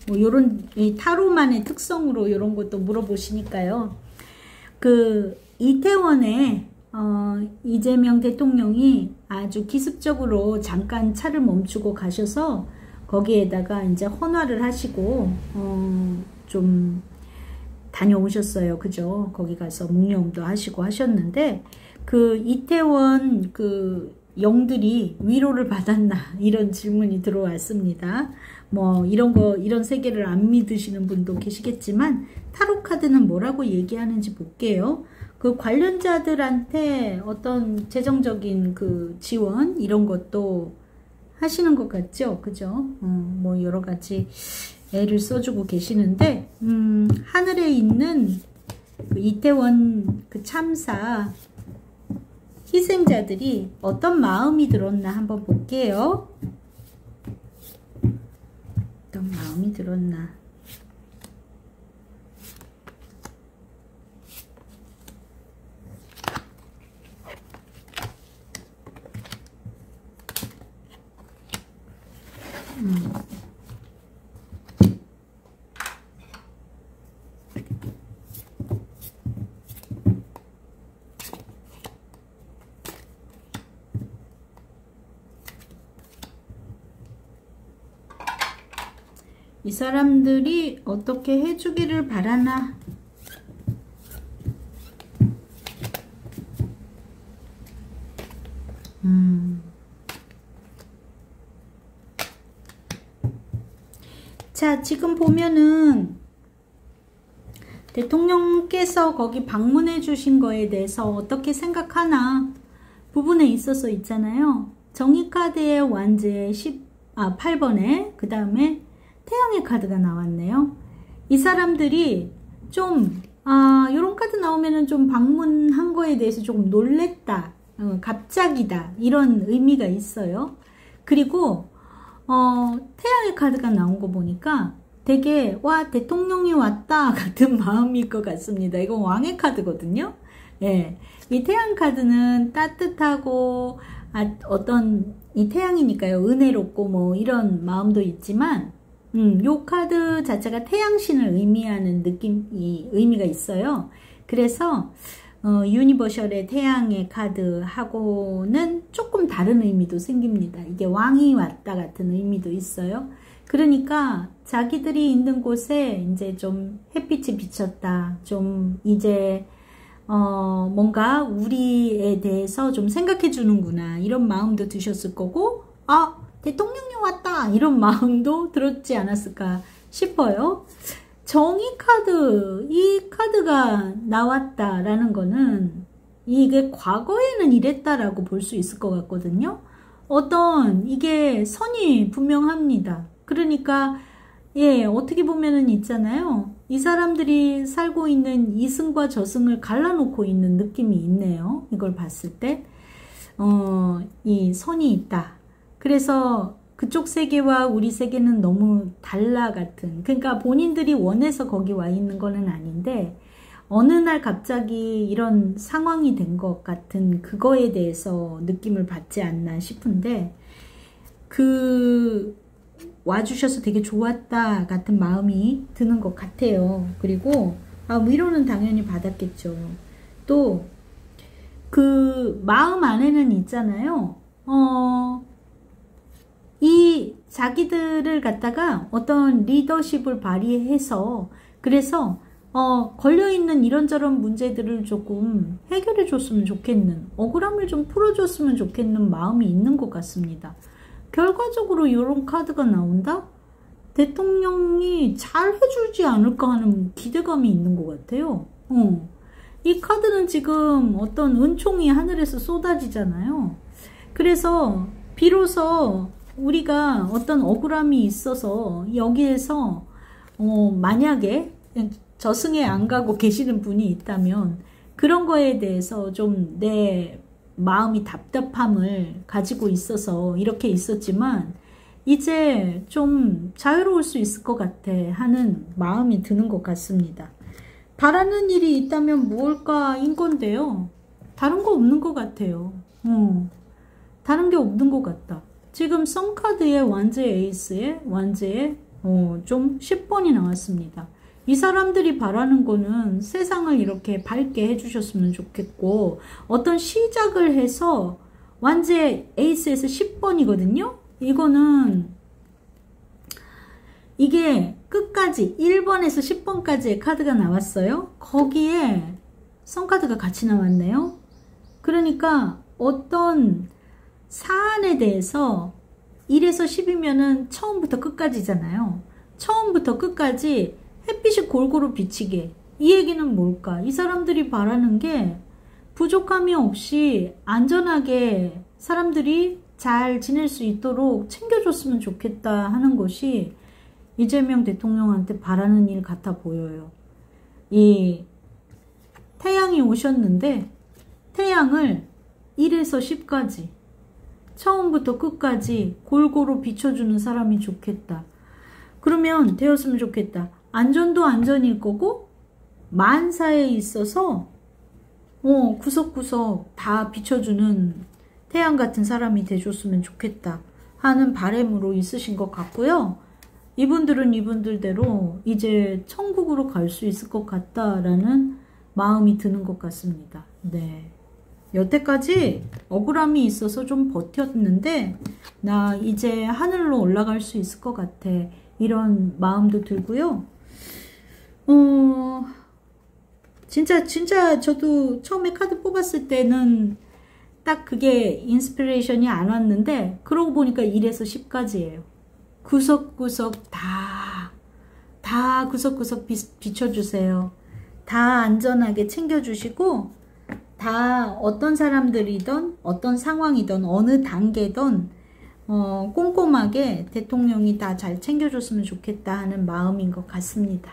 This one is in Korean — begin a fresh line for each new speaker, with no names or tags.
뭐 요런 이 타로만의 특성으로 요런 것도 물어보시니까요. 그 이태원에 이재명 대통령이 아주 기습적으로 잠깐 차를 멈추고 가셔서 거기에다가 이제 헌화를 하시고 좀 다녀오셨어요. 그죠? 거기 가서 묵념도 하시고 하셨는데 그 이태원 그 영들이 위로를 받았나 이런 질문이 들어왔습니다. 뭐 이런 세계를 안 믿으시는 분도 계시겠지만 타로 카드는 뭐라고 얘기하는지 볼게요. 그 관련자들한테 어떤 재정적인 그 지원 이런 것도 하시는 것 같죠? 그죠? 뭐 여러 가지 애를 써주고 계시는데 하늘에 있는 그 이태원 그 참사 희생자들이 어떤 마음이 들었나 한번 볼게요. 어떤 마음이 들었나. 이 사람들이 어떻게 해주기를 바라나. 자, 지금 보면은 대통령께서 거기 방문해 주신 거에 대해서 어떻게 생각하나 부분에 있어서 있잖아요. 정의카드의 완제 8번에 그 다음에 태양의 카드가 나왔네요. 이 사람들이 좀 요런 카드 나오면은 좀 방문한 거에 대해서 조금 놀랬다, 갑작이다 이런 의미가 있어요. 그리고 태양의 카드가 나온 거 보니까 되게 와 대통령이 왔다 같은 마음일 것 같습니다. 이건 왕의 카드거든요. 예, 이 태양 카드는 따뜻하고 어떤 이 태양이니까요 은혜롭고 뭐 이런 마음도 있지만 요 카드 자체가 태양신을 의미하는 의미가 있어요. 그래서 유니버셜의 태양의 카드하고는 조금 다른 의미도 생깁니다. 이게 왕이 왔다 같은 의미도 있어요. 그러니까 자기들이 있는 곳에 이제 좀 햇빛이 비쳤다. 좀 이제 뭔가 우리에 대해서 좀 생각해 주는구나. 이런 마음도 드셨을 거고 대통령이 왔다. 이런 마음도 들었지 않았을까 싶어요. 정의 카드, 이 카드가 나왔다라는 거는 이게 과거에는 이랬다라고 볼 수 있을 것 같거든요. 이게 선이 분명합니다. 그러니까 예, 어떻게 보면은 있잖아요. 이 사람들이 살고 있는 이승과 저승을 갈라놓고 있는 느낌이 있네요. 이걸 봤을 때 이 선이 있다. 그래서 그쪽 세계와 우리 세계는 너무 달라 같은, 그러니까 본인들이 원해서 거기 와 있는 거는 아닌데 어느 날 갑자기 이런 상황이 된 것 같은 그거에 대해서 느낌을 받지 않나 싶은데 와주셔서 되게 좋았다 같은 마음이 드는 것 같아요. 그리고 위로는 당연히 받았겠죠. 또 그 마음 안에는 있잖아요. 이 자기들을 갖다가 어떤 리더십을 발휘해서 그래서 걸려있는 이런저런 문제들을 조금 해결해 줬으면 좋겠는, 억울함을 좀 풀어줬으면 좋겠는 마음이 있는 것 같습니다. 결과적으로 이런 카드가 나온다? 대통령이 잘 해주지 않을까 하는 기대감이 있는 것 같아요. 이 카드는 지금 어떤 은총이 하늘에서 쏟아지잖아요. 그래서 비로소 우리가 어떤 억울함이 있어서 여기에서 만약에 저승에 안 가고 계시는 분이 있다면 그런 거에 대해서 좀 내 마음이 답답함을 가지고 있어서 이렇게 있었지만 이제 좀 자유로울 수 있을 것 같아 하는 마음이 드는 것 같습니다. 바라는 일이 있다면 무엇일까인 건데요. 다른 거 없는 것 같아요. 다른 게 없는 것 같다. 지금 썬카드의 완제 에이스에 완제에 좀 10번이 나왔습니다. 이 사람들이 바라는 거는 세상을 이렇게 밝게 해주셨으면 좋겠고, 어떤 시작을 해서 완제 에이스에서 10번이거든요. 이거는 이게 끝까지 1번에서 10번까지의 카드가 나왔어요. 거기에 선카드가 같이 나왔네요. 그러니까 어떤 사안에 대해서 1에서 10이면은 처음부터 끝까지잖아요. 처음부터 끝까지 햇빛이 골고루 비치게. 이 얘기는 뭘까? 이 사람들이 바라는 게 부족함이 없이 안전하게 사람들이 잘 지낼 수 있도록 챙겨줬으면 좋겠다 하는 것이 이재명 대통령한테 바라는 일 같아 보여요. 이 태양이 오셨는데 태양을 1에서 10까지 처음부터 끝까지 골고루 비춰주는 사람이 좋겠다. 그러면 되었으면 좋겠다. 안전도 안전일 거고 만사에 있어서 구석구석 다 비춰주는 태양 같은 사람이 돼줬으면 좋겠다 하는 바람으로 있으신 것 같고요. 이분들은 이분들대로 이제 천국으로 갈 수 있을 것 같다라는 마음이 드는 것 같습니다. 네. 여태까지 억울함이 있어서 좀 버텼는데 나 이제 하늘로 올라갈 수 있을 것 같아. 이런 마음도 들고요. 진짜 저도 처음에 카드 뽑았을 때는 딱 그게 인스피레이션이 안 왔는데 그러고 보니까 1에서 10까지예요. 구석구석 다 구석구석 비춰주세요. 다 안전하게 챙겨주시고 다 어떤 사람들이든 어떤 상황이든 어느 단계든 꼼꼼하게 대통령이 다 잘 챙겨줬으면 좋겠다 하는 마음인 것 같습니다.